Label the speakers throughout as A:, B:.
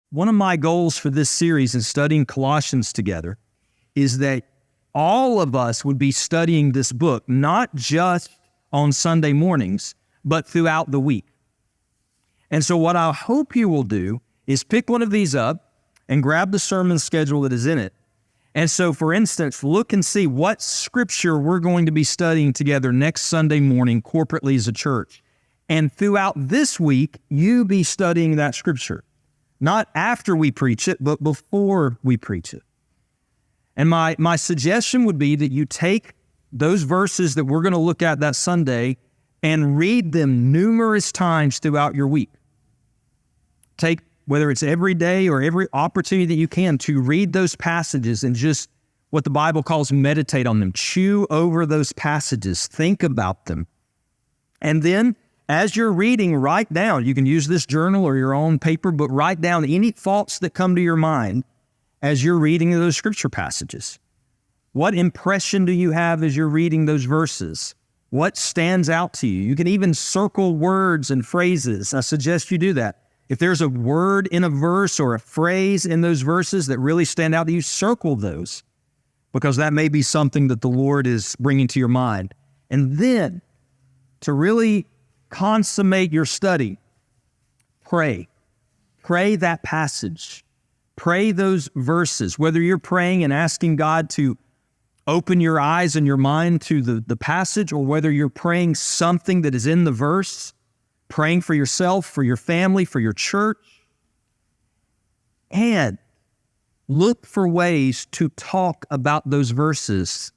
A: One of my goals for this series in studying Colossians together is that all of us would be studying this book, not just on Sunday mornings, but throughout the week. And so what I hope you will do is pick one of these up and grab the sermon schedule that is in it. And so, for instance, look and see what scripture we're going to be studying together next Sunday morning corporately as a church. And throughout this week, you be studying that scripture. Not after we preach it, but before we preach it. And my suggestion would be that you take those verses that we're going to look at that Sunday and read them numerous times throughout your week. Take, whether it's every day or every opportunity that you can, to read those passages and just what the Bible calls meditate on them. Chew over those passages. Think about them. And then, as you're reading, write down. You can use this journal or your own paper, but write down any thoughts that come to your mind as you're reading those scripture passages. What impression do you have as you're reading those verses? What stands out to you? You can even circle words and phrases. I suggest you do that. If there's a word in a verse or a phrase in those verses that really stand out to you, circle those, because that may be something that the Lord is bringing to your mind. And then, to really consummate your study, pray. Pray that passage. Pray those verses, whether you're praying and asking God to open your eyes and your mind to the passage, or whether you're praying something that is in the verse, praying for yourself, for your family, for your church. And look for ways to talk about those verses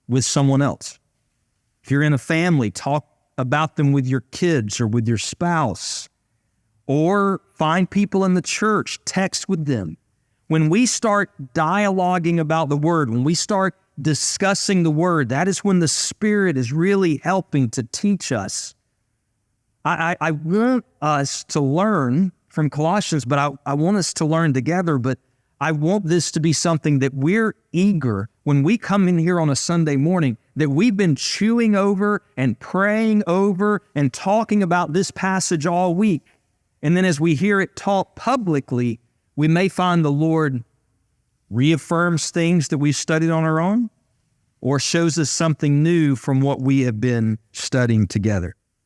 A: with someone else. If you're in a family, talk about them with your kids or with your spouse. Or find people in the church, text with them. When we start dialoguing about the Word, when we start discussing the Word, that is when the Spirit is really helping to teach us. I want us to learn from Colossians, but I want us to learn together, but I want this to be something that we're eager, when we come in here on a Sunday morning, that we've been chewing over and praying over and talking about this passage all week. And then as we hear it taught publicly, we may find the Lord reaffirms things that we've studied on our own, or shows us something new from what we have been studying together.